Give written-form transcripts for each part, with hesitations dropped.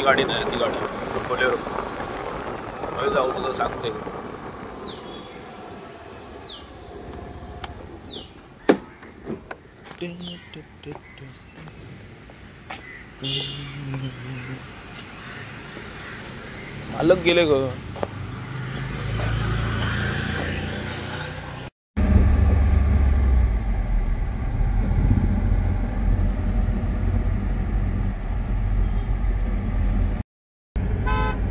गाडी नाही, ती गाडी बोलेरो. जाऊ तुला सांगते. मालक गेले ग.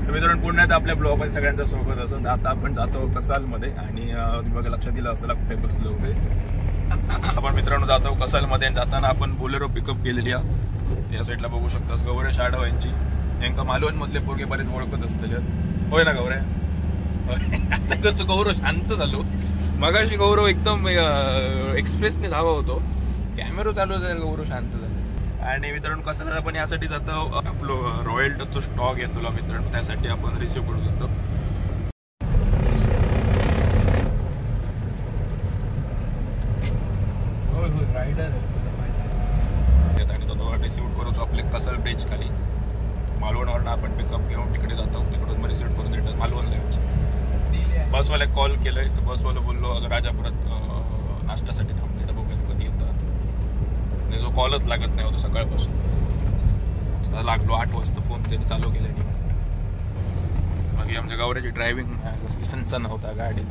मित्रांनो, पुण्यात आपल्या ब्लॉगमध्ये सगळ्यांचं स्वागत असतं. आता आपण जातो कसालमध्ये आणि बघा लक्षात दिलं असेल कुठे बसलो होते आपण. मित्रांनो जातो कसालमध्ये. जाताना आपण बोलेरो पिकअप केलेली आहे. या साईडला बघू शकता गौऱ्या शाडव यांची. यांका मालवण मधले पोरगे बरेच ओळखत असतील. होय ना गौऱ्या? आता कसं गौरव शांत झालो. मगाशी गौरव एकदम एक्सप्रेसने धावा होतो. कॅमेरा चालू होता, गौरव शांत झाला. आणि मित्रांनो कसं आपण यासाठी जातो, आपलं रॉयल टचचा स्टॉक आहे तुला मित्रांनो, त्यासाठी आपण रिसिव्ह करू शकतो. रायडर आणि तो रिसिव्ह करू आपले कसल ब्रिज खाली. मालवणवरून आपण पिकअप घेऊन तिकडे जातो. तिकडून मग रिसिव्ह करून रिटर्न मालवणला यायचं. बसवाल्या कॉल केलंय तर बसवाला बोललो राजापुरात नाश्त्यासाठी थांबते, तर बघूया कधी येतात. जो कॉलच लागत नाही होता सकाळपासून. लागलो 8 वाजता फोन त्यांनी चालू केलं. बाकी आमच्या गौऱ्याची ड्रायव्हिंग सनचा नव्हता गाडीत.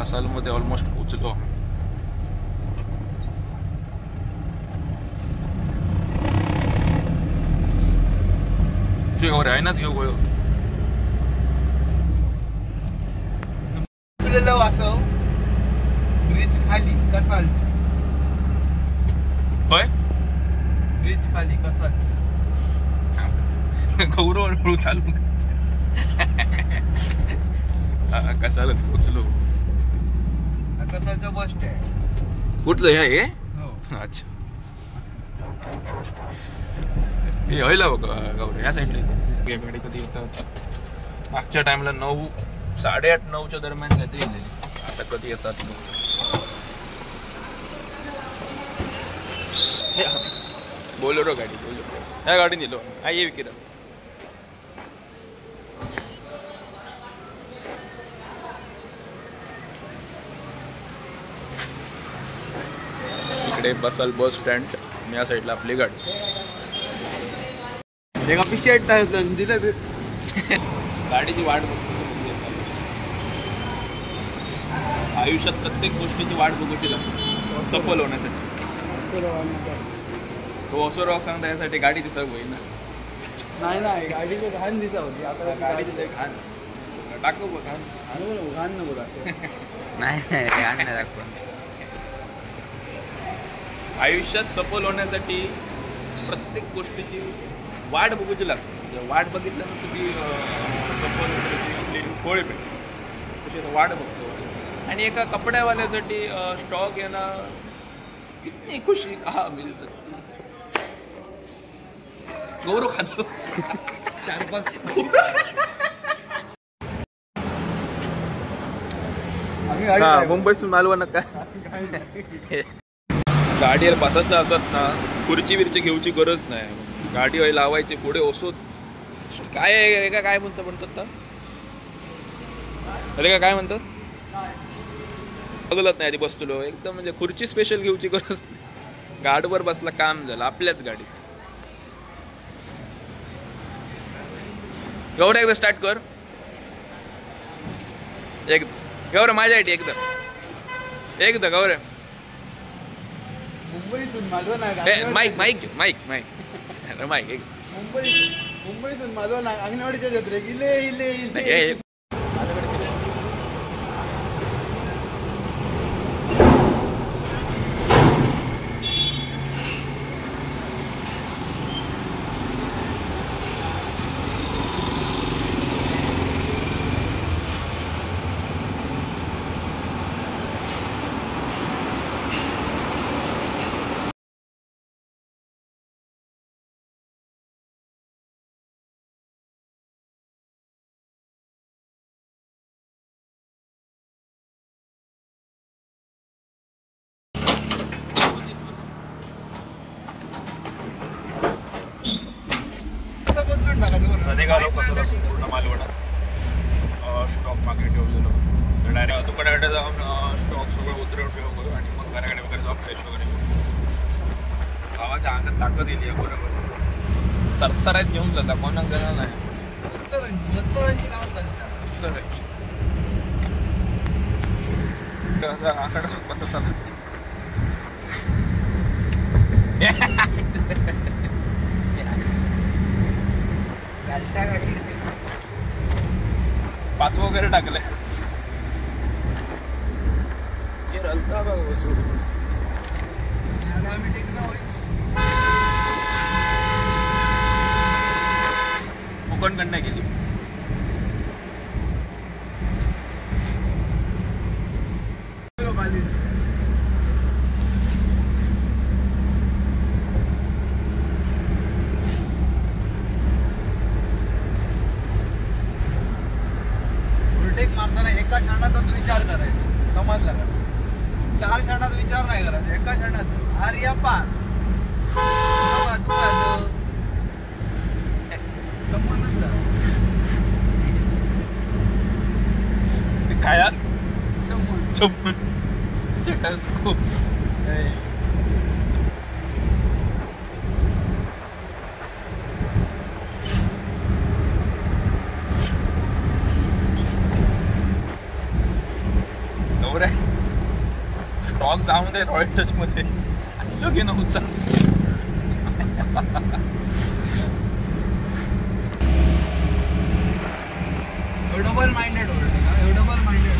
कसालमध्ये ऑलमोस्ट पोचलो. गौऱ्या आहे ना घेऊ गो वासव ब्रिज खाली कसालची. होय ब्रिज खाली कसालची. गौरव चालू कसाला पोचलो. कसालचं बस स्टँड कुठलं हे? हो. अच्छा हे व्हायला बघ गौरव ह्या साईडला गाडी कधी येतात. मागच्या टाइमला 9, 8:30, 9च्या दरम्यान काहीतरी येलेली. आता कधी येतात बोलेरो गाडी. बोलेरो ह्या गाडी नेलो आई विकिरा. इकडे बसल बस स्टँड. या साईडला आपली गाडी. गाडीची वाट बघतो. आयुष्यात प्रत्येक गोष्टीची वाट बघूची लागते सफल होण्यासाठी. तो असो रॉक सांगता यासाठी गाडी दिसत होईल ना. नाही गाडीची घाण दिसा होती. आता गाडीची घाण टाकू बघ. घाण नको दाखव. नाही घाण नाही दाखव. आयुष्यात सफल होण्यासाठी प्रत्येक गोष्टीची वाट बघूची लागते. वाट बघितल्यानंतर ती सफल होण्याची आपली खोळी पेटते. तशी वाट बघतो. आणि एका कपड्यावाल्यासाठी स्टॉक येणं कितनी खुशी कहा मिल सकती. गौरव खाचो 4-5 मुंबईतून मालवण काय गाडीवर बसायचं असत ना, खुर्ची बिरची घेऊची गरज नाही. गाडी लावायची पुढे ओसोत. काय काय म्हणतात अरे काय म्हणतात बघलत नाही आधी बसतो एकदम. म्हणजे खुर्ची स्पेशल घेऊची गरज नाही. गाडीवर बसला काम झालं आपल्याच गाडीत. गौऱ्या एकदा स्टार्ट कर. गौऱ्या माझ्या आयडी एकदा गौऱ्या. मुंबईसून Malvan mike mike mike mike mike मुंबईसून मालवण अंगणवाडीच्या जत्रेक इले काढून टाकायचं बरं. निघालो कसं पूर्ण मालवणा स्टॉक मागे ठेवलेलो तर डायरेक्ट दुकानाकडे जाऊन स्टॉक सगळं उतरवून ठेवू आणि मग घराकडे वगैरे जाऊन फ्रेश वगैरे गावाच्या अंगात ताकद येईल बरोबर सरसरात घेऊन जाता कोणाक देणार नाही 70-80 गावात झाली. आकडा सुद्धा बसत आला चालत्या गाडी 5 वगैरे टाकले रलता बघ सोडून आम्ही टेकलं कोकणकडनं गेली उलटेक मारताना एका क्षणातच विचार करायचा समजला का 4 क्षणात विचार नाही करायचा एका क्षणात अरे अप्पा संबंधच झाला काय संबंध चुप स्टेटस्कोप स्टॉक जाऊन दे रॉयल टच मध्ये योग्य नव्हता double minded hold double minded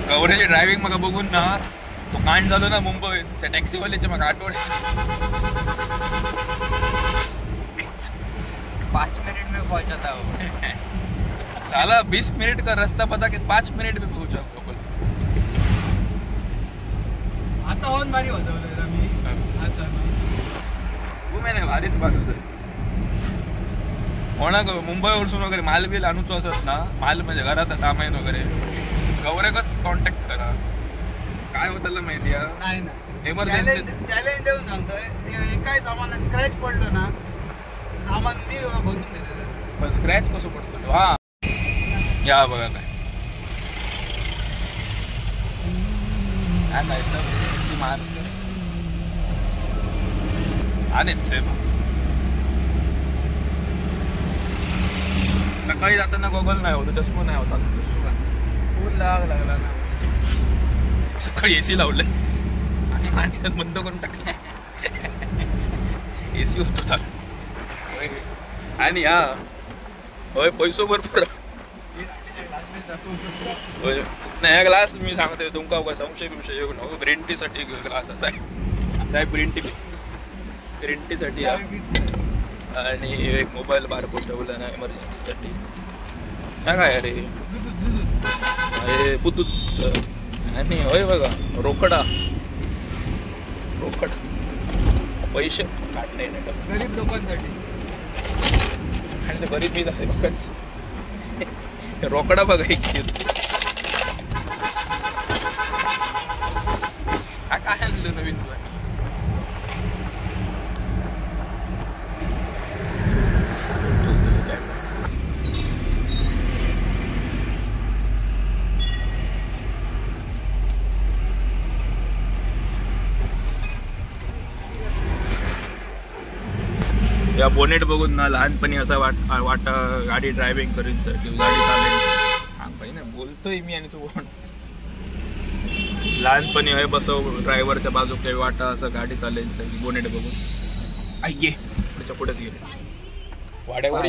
गौऱ्याची ड्रायव्हिंग मग बघून ना तो कांड झालो ना मुंबई त्या टॅक्सीवाल्याचे मग आठवड्याचे 5 मिनट में पहुंचा था साला 20 मिनट का रास्ता पता कि 5 मिनट में पहुंचा लोकल आता होऊन भारी होतं मी आता वो मैंने भारीच माणूस आहे कोणाक मुंबईवरसून वगैरे माल बिल आणूचो असत ना माल म्हणजे घरात सामान वगैरे गौऱ्याकच कॉन्टॅक्ट करा काय होतं माहिती आहे नाही ना इमर्जन्सी चॅलेंज देऊन सांगतोय काय सामान स्क्रॅच पडलं ना सामान मी भरून देतो पण स्क्रॅच कसं पडतो हा या बघा काय नाही तर मार आणि सेम सकाळी जाताना गॉगल नाही होता चष्मा नाही होता चष्मा फुल लागला ना सकाळी एसी लावलंय आता आणि बंद करून टाकले एसी होतो चालू आणि हा होय पैसो भरपूर होय नाही हा ग्लास मी सांगतोय तुमका काय संशय बिंशय येऊ नको ग्रीन टी साठी ग्लास असा आहे साहेब ग्रीन टी साठी आणि एक मोबाईल बारकोड ठेवला ना इमर्जन्सीसाठी काय अरे पुतूत आणि होय बघा रोकड पैसे काढणे गरीब लोकांसाठी आणि ते गरीब मी असे बघत रोकडा बघा एक हा काय आणलं नवीन या बोनेट बघून ना लहानपणी असा वाटा गाडी ड्रायव्हिंग करीन सर की गाडी चालेल ना बोलतोय मी आणि तू कोण लहानपणी हे बसव ड्रायव्हरच्या बाजू काही वाटा असं गाडी चालेल सर की बोनेट बघून आई त्याच्या पुढेच गेले वाड्यावर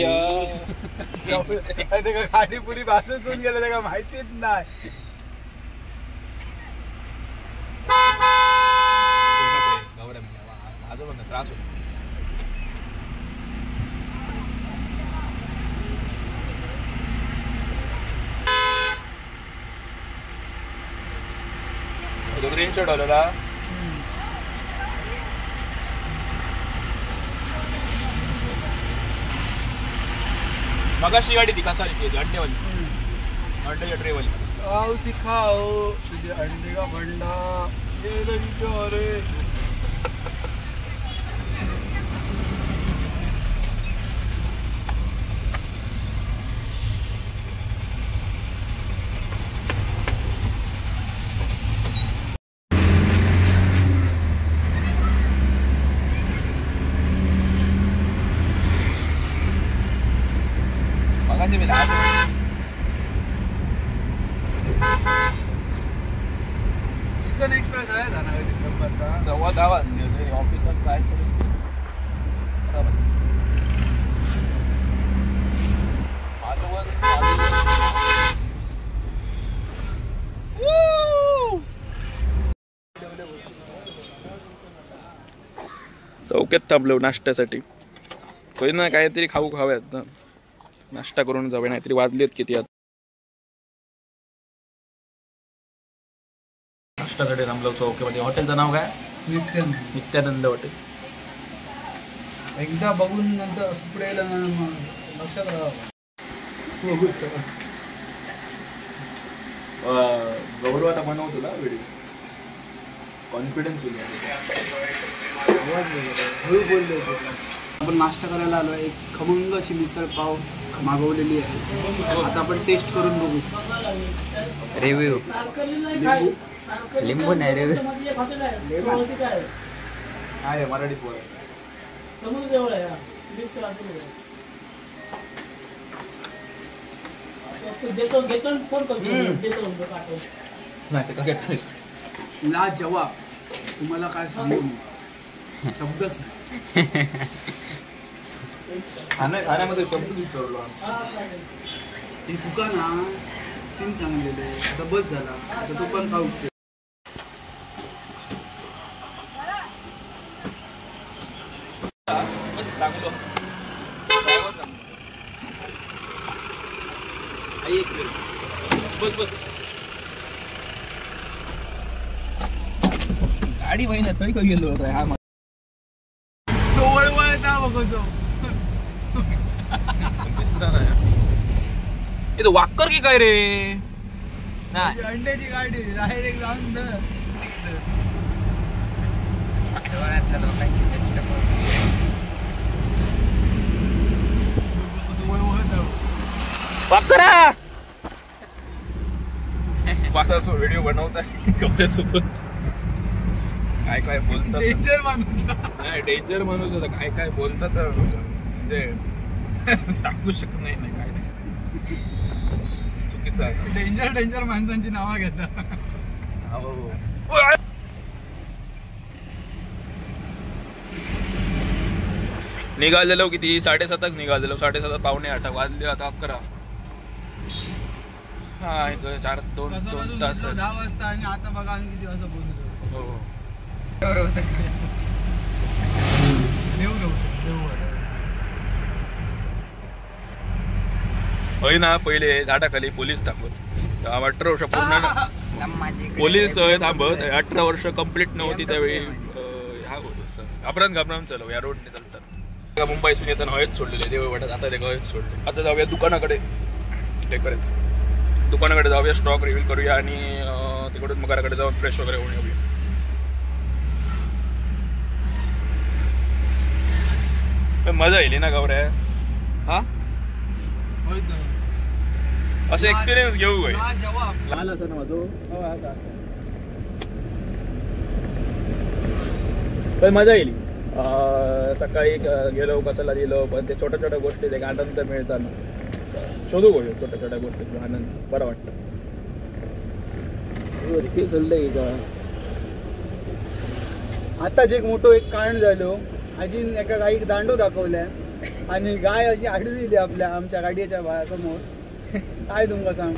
गाडी पुरी भासून गेलं त्या माहितीच नाही माझं बघ त्रास होतो स्क्रीनशॉट आलेला मगाशी गाडी ती कसालीची अंडेवाली अंड्याच्या ट्रेवाली आओ सिखाओ तुझे अंडे का भंडा ये नहीं क्या रे मगाशी मी चिकन एक्सप्रेस आहे जाणार नंबरचा 10:15 वाजले ऑफिसात काय करू चौकात थांबलो नाश्त्यासाठी होय ना काहीतरी खाऊयात ना नाश्ता करून जाऊया नाहीतरी वाजलेत किती आता नाश्त्यासाठी थांबलो चौकामध्ये हॉटेलचं नाव काय नित्यानंद हॉटेल एकदा बघून नंतर असं पुढे येईल ना मग लक्षात राहावं बघू सर गौरव आता बनव तुला व्हिडिओ कॉन्फिडन्स हळू बोलले आपण नाश्ता करायला आलो एक खमंग अशी मिसळ पाव मागवलेली आहे आता आपण टेस्ट करून बघू रिव्ह्यू लिंबू नाही रिव्ह्यू आहे मराठीत बोल ला जवाब तुम्हाला काय सांगू शब्दच नाही खाण्यामध्ये शब्द विसरलो हे तुका ना तीन सांगलेले आता बस झाला आता तू पण खाऊ गाडी बहिण थंय खंय गेलो होता हा वळवळता बघतो दिसता नाही इथं वाक्कर की काय रे नाही अंड्याची गाडी डायरेक्ट जाऊन डोळ्यातल्या लोकांची टेस्ट करून वाक्करा वाक्कराचा व्हिडिओ बनवताय कपड्यासोबत काय काय बोलतात डेंजर माणूस नाही डेंजर माणूस होता काय काय बोलतात म्हणजे सांगू शकत नाही ना काय नाही चुकीचं आहे डेंजर माणसांची नावं घेतात निघालेलो किती 7:30 निघालेलो 7:30 पावणे 8 वाजले आता 11 हा 2 तास 10 वाजता आणि आता बघा आम्ही किती वाजता पोहोचलो हो होय ना पहिले झाडाखाली पोलीस थांबत 18 वर्ष पूर्ण पोलीस थांबत 18 वर्ष कंप्लीट नव्हती त्यावेळी घाबरान चालव या रोडने चालतात मुंबईसून येताना हवेत सोडलेले देववाड्यात आता ते हवेत सोडले आता जाऊया दुकानाकडे दुकानाकडे जाऊया स्टॉक रिव्हील करूया आणि तिकडून मग घराकडे जाऊन फ्रेश वगैरे होऊन येऊया मजा येईल ना गौऱ्या हा असं एक्सपिरियन्स घेऊ होय लहान असं ना माझं पण मजा येईल सकाळी गेलो कसाला गेलो पण ते छोट्या छोट्या गोष्टी एक आनंद मिळताना शोधू गो छोट्या छोट्या गोष्टी आनंद बरं वाटतं का आताच एक मोठं एक कारण झालो आजीन एका गाईक दांडो दाखवल्या आणि गाय अशी आडवी दिली आमच्या गाडीच्या समोर काय तुमका सांग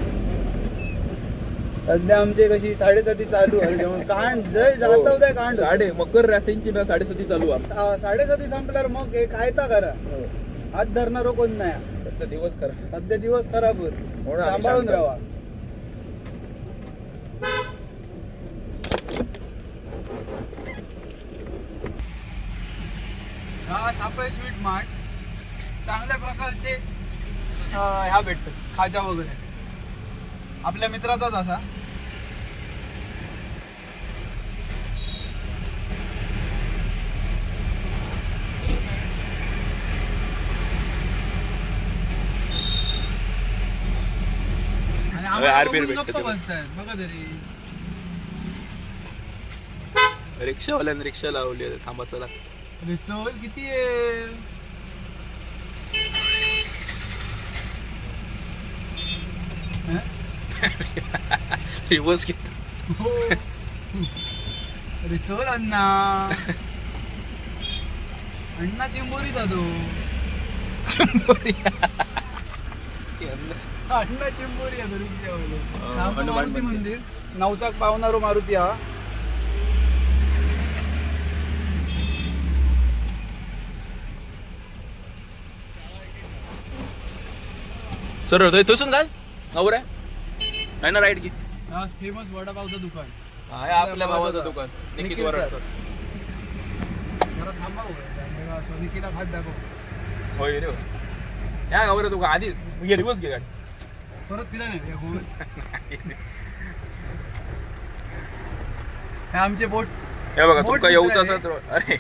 सध्या आमचे कशी 7:30 चालू आहे कांड जय जाता कांड मकर राशींची ना 7:30 चालू 7:30 संपल्यावर मग एक आयता करा हात धरणार कोण नाही सध्या दिवस खराब होत सांभाळून राहा हा सापळे स्वीट मार्ट चांगल्या प्रकारचे ह्या भेटतात खाजा वगैरे आपल्या मित्राचाच असा. आणि आम्हाला आरबीर बघून भेटतं गप्प तेव्हा. बसतायत बघा तरी. रिक्षावाल्याने रिक्षा लावली आहे. थांबा चला. अरे चल किती आहे. हं? रिवर्स घेतो. हो. अरे चल अण्णा. अण्णा चिंबोरी जातो. अण्णा चिंबोरी आहे रिक्षावाले. हनुमान मारुती मंदिर. मंदिर नवसाक पावणारो मारुती हा. सर थोसून काय नवर आहे ना राईट घे. फेमस वडापावचं दुकान. आहे आपल्या भावाचं दुकान निकित निखिल वराडकर. जरा थांबा हो. निखिला भात दाखव. होय रे. या गावाला तू आधी घे रिवर्स घे गाडी. परत फिरा नाही हे आमचे बोट. हे बघा बोट तुमका येऊच मित्र असं तर अरे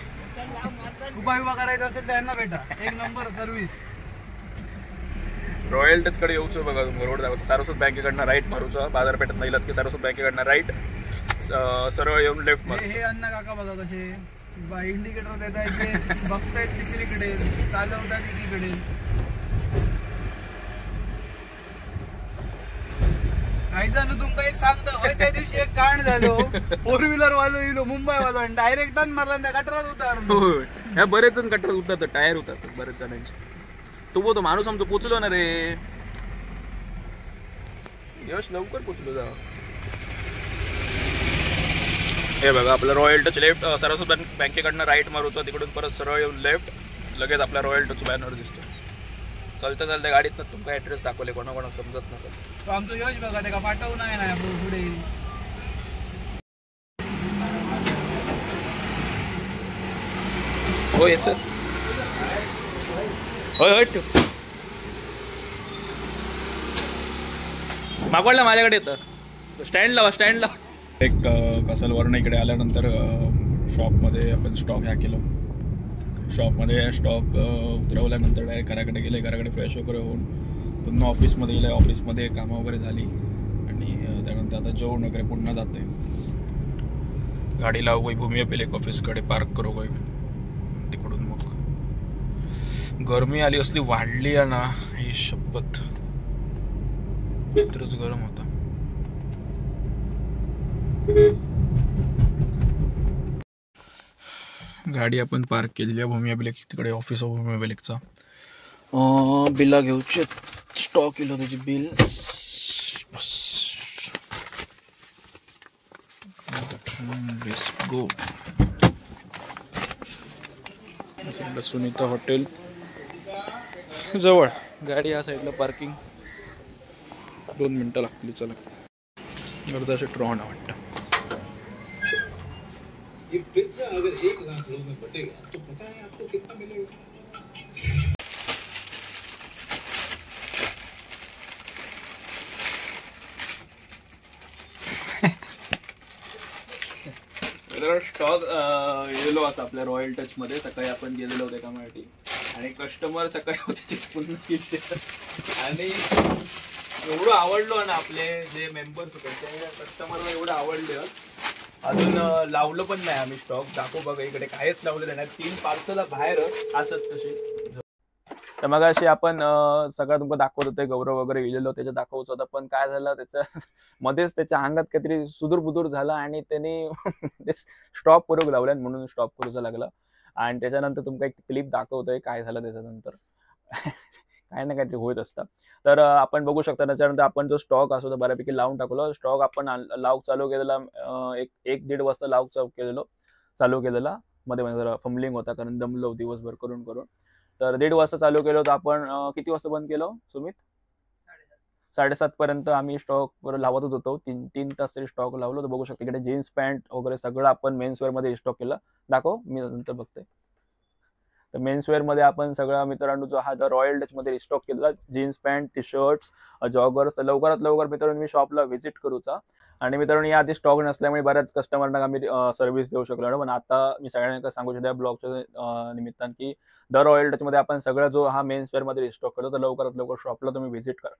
उभा विभा करायचा असेल त्यांना भेटा. एक नंबर सर्व्हिस. रॉयल टच कडे येऊच बघा तुम्ही रोड दाखवतो. सारस्वत बँकेकडनं राईट मारूचा. बाजारपेठेत नाही की सारस्वत बँकेकडनं राईट सरळ येऊन लेफ्ट मारू. हे अण्णा काका बघा कसे इंडिकेटर देत आहेत ते बघतायत तिसरीकडे चालवतात एकीकडे. काही जण तुमका एक सांगतो होय त्या दिवशी एक कांड झालो. 4 व्हीलर वालो येलो मुंबई वालो आणि डायरेक्ट टर्न मारला त्या गटरात उतारलो. होय. ह्या बरेच जण कटर उतरतात. टायर उतरतात बरेच जणांचे. तो माणूस आमचं पोचलो ना रे. यश लवकर पोचलो जा. हे बघा आपलं रॉयल टच लेफ्ट सारस्वत बँकेकडनं राईट मारूचं. तिकडून परत सरळ येऊन लेफ्ट लगेच आपला रॉयल टच बॅनर दिसतो. चालता चालत्या गाडीतनं तुमका ऍड्रेस दाखवले कोणाकोणा समजत नसेल. तो आमचं यश बघा ते का पाठवून आहे ना पुढे. हो याच होय होय ठेव. मागवडला माझ्याकडे येतं. स्टँड लावा. एक कसलवरून इकडे आल्यानंतर शॉपमध्ये आपण स्टॉक ह्या केलो. शॉपमध्ये स्टॉक उतरवल्यानंतर डायरेक्ट घराकडे गेले. घराकडे फ्रेश वगैरे होऊन पुन्हा ऑफिसमध्ये गेलं. ऑफिसमध्ये कामं वगैरे झाली आणि त्यानंतर आता जेवण वगैरे पुन्हा जाते. गाडीला भूमी पेलेक ऑफिसकडे पार्क करू गई. तिकडून मग गरमी आली असली वाढली आहे ना ही शपथ. चित्रच गरम होता. गाडी आपण पार्क केलेली आहे भूमी अभिलेख तिकडे. ऑफिस ऑफ भूमी अभिलेखचा बिला घेऊचे. स्टॉक केलं त्याची बिल. गो सुनीता हॉटेल जवळ. गाडी या साईडला पार्किंग 2 मिनिटं लागतील. चला अर्धाशे ट्रॉन वाटतं. ये पिज्जा अगर 1 लाख लोगों में बटेगा तो पता है आपको कितना मिलेगा? स्टॉक गेलेलो आता आपल्या रॉयल टच मध्ये. सकाळी आपण गेलेलो होते कामासाठी आणि कस्टमर सकाळी होते ते पुन्हा गेले आणि एवढं आवडलं ना आपले जे मेंबर्स होते त्या कस्टमरला एवढं आवडलं. अजून लावलं पण नाही आम्ही स्टॉक. दाखव बघा इकडे काहीच लावलेलं नाही. 3 पार्सल बाहेर असत तसे. तर मग अशी आपण सगळं तुमचं दाखवत होते. गौरव वगैरे गेलेलो त्याचं दाखवत होतं. पण काय झालं त्याच्या मध्येच त्याच्या अंगात काहीतरी सुदूर बुदूर झाला आणि त्यांनी स्टॉप करू लावलं म्हणून स्टॉप करूचा लागला. आणि त्याच्यानंतर तुमका एक क्लिप दाखवतोय काय झालं त्याच्यानंतर. काय ना काहीतरी होत असतं. तर आपण बघू शकता. त्याच्यानंतर आपण जो स्टॉक असतो तो बऱ्यापैकी लावून टाकलो. स्टॉक आपण लावून चालू केलेला 1-1.5 वाजता लावून चालू केलेला. मध्ये जरा फंबलिंग होता कारण दमलो दिवसभर करून. तर 1:30 वाजता चालू केलं होतं आपण. किती वाजता बंद केलं सुमित? 7:30 पर्यंत आम्ही स्टॉक लावतच होतो. 3 तास तरी स्टॉक लावलो. तर बघू शकतो इकडे जीन्स पॅन्ट वगैरे सगळं आपण मेन्सवेअर मध्ये स्टॉक केलं. दाखव मी नंतर बघतोय. तर मेन्सवेअरमध्ये आपण सगळा मित्रांनो जो हा द रॉयल डचमध्ये रिस्टॉक केलेला jeans pant T shirts joggers तर लवकरात लवकर मित्रांनो मी शॉपला व्हिजिट करूचा आणि मित्रांनो या आधी स्टॉक नसल्यामुळे बऱ्याच कस्टमरना आम्ही सर्व्हिस देऊ शकलो ना पण आता मी सगळ्यांना सांगू शकतो या ब्लॉगच्या निमित्तानं की द रॉयल टचमध्ये आपण सगळं जो हा मेन्सवेअरमध्ये रिस्टॉक करतो तर लवकरात लवकर शॉपला तुम्ही व्हिजिट करा.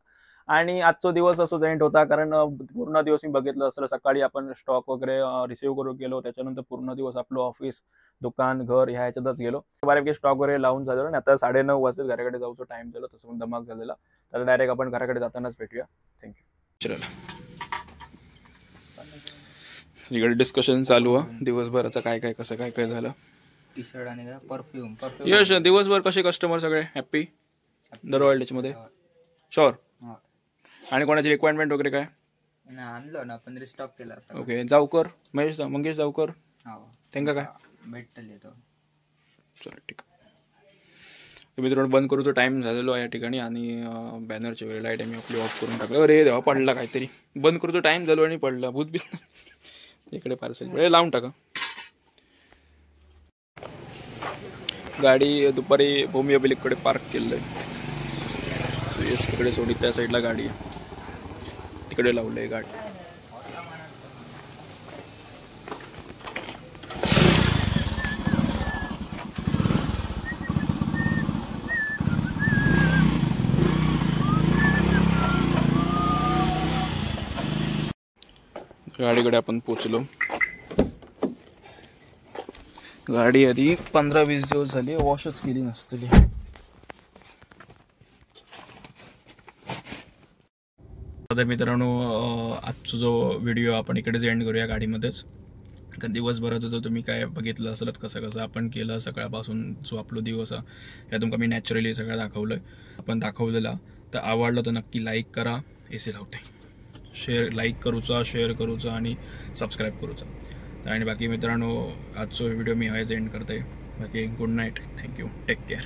आणि आजचा दिवस असो एंड होता कारण पूर्ण दिवस मी बघितलं असलं सकाळी आपण स्टॉक वगैरे रिसिव्ह करून गेलो त्याच्यानंतर पूर्ण दिवस आपलं ऑफिस दुकान घर ह्या ह्याच्यातच गेलो बऱ्यापैकी स्टॉक वगैरे लावून झालं आणि आता 9:30 वाजता घराकडे जाऊचं टाइम झालं तसं पण धमाक झालेला तर डायरेक्ट आपण घराकडे जातानाच भेटूया. थँक्यू. इकडे डिस्कशन चालू आहे दिवसभराचं काय काय कसं काय काय झालं. टी शर्ट आणि परफ्यूम यश दिवसभर कसे कस्टमर सगळे हॅप्पी द रॉयल टचमध्ये शुअर आणि कोणाची रिक्वायरमेंट वगैरे काय आणलो ना आपण रिस्टॉक केला ओके जाऊकर मंगेश जाऊकर त्यांना काय भेटल येतो. चला ठीक आहे मित्रांनो बंद करूचा टाइम झालेलो आहे या ठिकाणी आणि बॅनरची वगैरे लाईट आम्ही आपली ऑफ करून टाकलं. अरे देवा पडला काहीतरी बंद करूचा टाइम झालो आणि पडला भूत बीस इकडे पार्सल लावून टाका. गाडी दुपारी भूमी अभिलिककडे पार्क केलेलं आहे तिकडे सोडी त्या साईडला गाडी आहे तिकडे लावलं आहे गाडी. गाडीकडे आपण पोचलो. गाडी आधी 15-20 दिवस झाली वॉशच केली नसतली. तर मित्रांनो आजचा जो व्हिडिओ आपण इकडेच एंड करूया गाडीमध्येच कारण दिवसभराचं जो तुम्ही काय बघितलं असेल कसं कसं आपण केलं सकाळपासून जो आपला दिवस या तुमका मी नॅचरली सगळं दाखवलं आपण दाखवलेला तर आवडलं तर नक्की लाईक करा एसी लावते शेअर लाईक करूचा शेअर करूचा आणि सबस्क्राईब करूचा आणि बाकी मित्रांनो आजचा व्हिडिओ मी हयच एंड करते बाकी good night thank you take care.